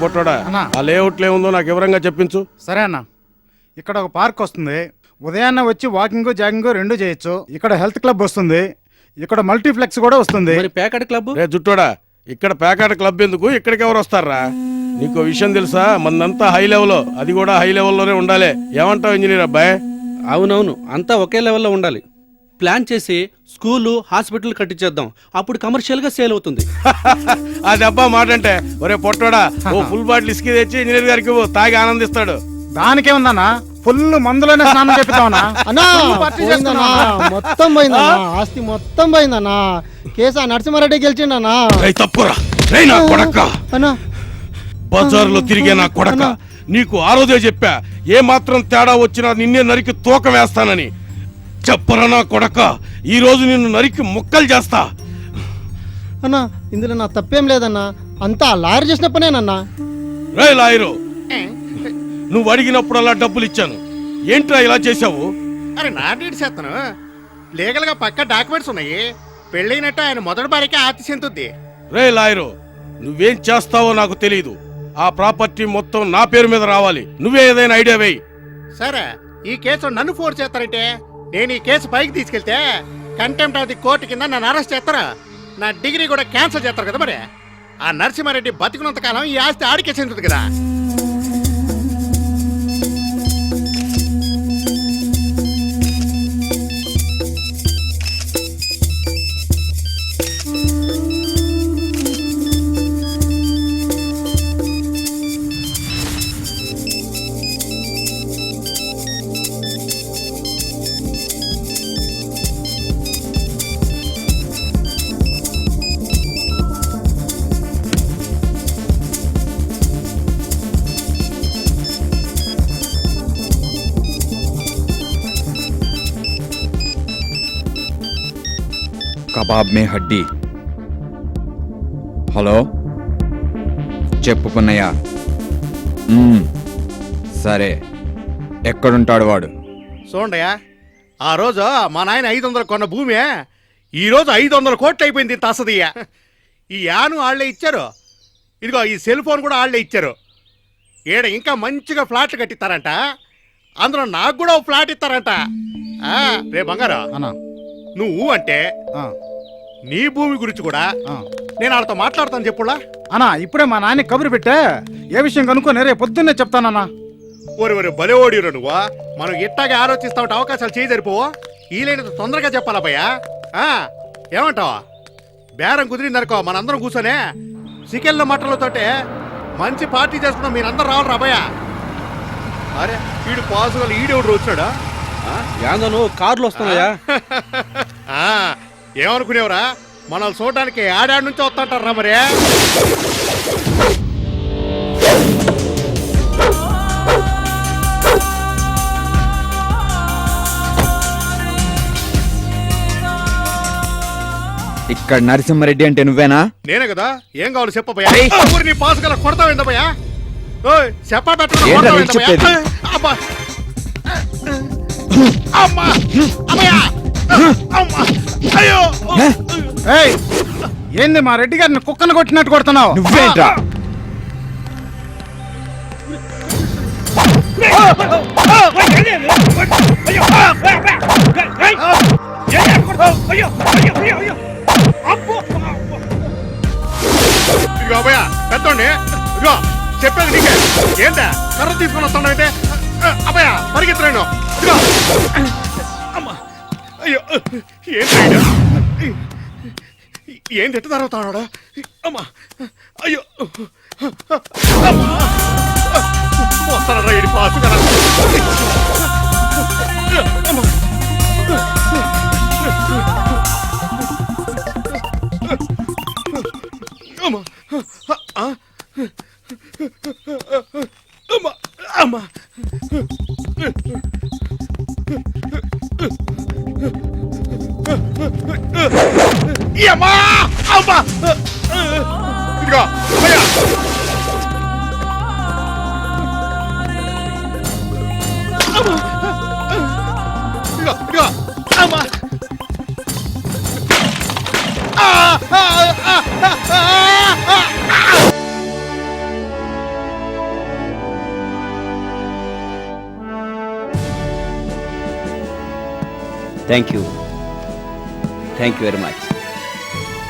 పొట్టోడా ఆ లేఅవుట్ ఏముందో నాకు వివరంగా చెప్పించు. సరే అన్న, ఇక్కడ ఒక పార్క్ వస్తుంది. ఉదయాన్నే వచ్చి వాకింగ్ జాగింగ్ రెండు చేయొచ్చు. ఇక్కడ హెల్త్ క్లబ్ వస్తుంది. ఇక్కడ మల్టీప్లెక్స్ కూడా వస్తుంది. పేకాట క్లబ్ రే జుట్టోడా, ఇక్కడ పేకాట క్లబ్ ఎందుకు? ఇక్కడికి ఎవరు వస్తారా? నీకు విషయం తెలుసా? మందంతా హై లెవెల్, అది కూడా హై లెవెల్లోనే ఉండాలి. ఏమంటావు ఇంజనీర్ అబ్బాయి? అవునవును, అంతా ఒకే లెవెల్లో ఉండాలి. ప్లాన్ చేసి స్కూలు హాస్పిటల్ కట్టించేద్దాం, అప్పుడు కమర్షియల్ గా సేల్ అవుతుంది. అది అబ్బా మాట అంటే. ఒరే పొట్టోడా, ఓ ఫుల్ బాటిల్ ఇస్కీ తెచ్చి ఇంజనీర్ గారికి తాగి ఆనందిస్తాడు. దానికేముందన్నా, ఫుల్ మందులోనే స్నానం చెప్తామన్నా. మొత్తం పోయిందన్నా, ఆస్తి మొత్తం పోయిందన్నా. కేసా నరసింహారెడ్డి గెలిచిండన్నా. తప్పురా నా కొడక, బజార్లో తిరిగే నా కొడక. నీకు ఆ రోజే చెప్పా, ఏ మాత్రం తేడా వచ్చినా నిన్నే నరికి తూకం వేస్తానని. చెప్పరా నా కొడక, ఈ రోజు నిన్ను నరికి ముక్కలు చేస్తా. అన్నా ఇందులో నా తప్పేం లేదన్నా, అంతా లాయర్ చేసిన పనేనన్నా. రే లాయరు, నువ్వు అడిగినప్పుడల్లా డబ్బులు ఇచ్చాను, ఏంట్రా ఇలా చేసావు? అరే నాటి చేస్తాను, లీగల్ గా పక్క డాక్యుమెంట్స్ ఉన్నాయి. పెళ్ళైనట్టు ఆయన మొదటి భార్యకి ఆస్తి చెందుద్ది. రే లాయరు, నువ్వేం చేస్తావో నాకు తెలియదు. ఆ ప్రాపర్టీ మొత్తం నా పేరు మీద రావాలి. నువ్వే ఏదైనా ఐడియా వేయి. సరే, ఈ కేసు నన్ను ఫోర్స్ చేస్తారంటే నేను ఈ కేసు పైకి తీసుకెళ్తే కంటెంప్ట్ ఆఫ్ ది కోర్టు కింద నన్ను అరెస్ట్ చేస్తారా? నా డిగ్రీ కూడా క్యాన్సిల్ చేస్తారు కదా. మరి ఆ నరసింహారెడ్డి బతికినంత కాలం ఈ ఆస్తి ఆడికే చెందుతుంది కదా. కబాబ్ మే హడ్డీ. హలో, చెప్పు పున్నయ్య. సరే, ఎక్కడుంటాడు వాడు? చూడయా, ఆ రోజు మా నాయన 500 కొన్న భూమి ఈ రోజు 500 కోట్లు అయిపోయింది. ఇంత అసదయ్యా. ఈ యాను వాళ్ళే ఇచ్చారు, ఇదిగో ఈ సెల్ ఫోన్ కూడా వాళ్ళే ఇచ్చారు. ఈడ ఇంకా మంచిగా ఫ్లాట్లు కట్టిస్తారంట, అందులో నాకు కూడా ఓ ఫ్లాట్ ఇస్తారంట. రే బంగారా, నువ్వు అంటే నీ భూమి గురించి కూడా నేను వాళ్ళతో మాట్లాడతాను. చెప్పులా అన్నా, ఇప్పుడే మా నాన్న కబురు పెట్టా. ఏ విషయం కనుక్కొని రేపు పొద్దున్నే చెప్తానన్నా. ఒరి భలే ఓడిరు నువ్వు. మనం ఇట్టాగే ఆలోచిస్తా ఉంటే అవకాశాలు చేయి సరిపోవు. ఈలైనంత తొందరగా చెప్పాలా భయ్యా? ఏమంటావా? బేరం కుదిరిందనుకో, మనందరం కూర్చొనే చికెన్ల మటన్లతోటే మంచి పార్టీ చేసుకున్నాం. మీరందరూ రావాలి రా భయ్యా. అరే వీడు పాసుగా ఈడెవడు వచ్చాడా? యాందను కార్లు వస్తున్నాయా? ఏమనుకునేవరా? మనల్ని చూడడానికి ఆడాడి నుంచి వస్తుంటారా? మరి ఇక్కడ నరసింహారెడ్డి అంటే నువ్వేనా? నేనే కదా. ఏం కావాలి చెప్పబోయా? ఊరి నీ పాసు గల కొడతావేందా భయ్యా? చెప్పా పెట్ట ఏంది మా రెడ్డి గారిని కుక్కను కొట్టినట్టు కొడుతున్నావు? నువ్వేంట్రా? ఇదిగో భయ్యా పెద్దోండి, ఇదిగో చెప్పేది నీకే. ఏంటా కర్ర తీసుకొని వస్తానంటే అబ్బయ్యా పరిగెత్తలేను. ఇదిగో అయ్యో, ఏంటి ఎట్టు తరుగుతాడా? అమ్మా అయ్యో, వస్తానరా ఇది పాసు కదా. అమ్మా అమ్మా అమ్మా అమ్మా అమ్మా ఇదిగో అమ్మయ్యా. ఇదిగో ఇదిగో అమ్మా. Thank you very much.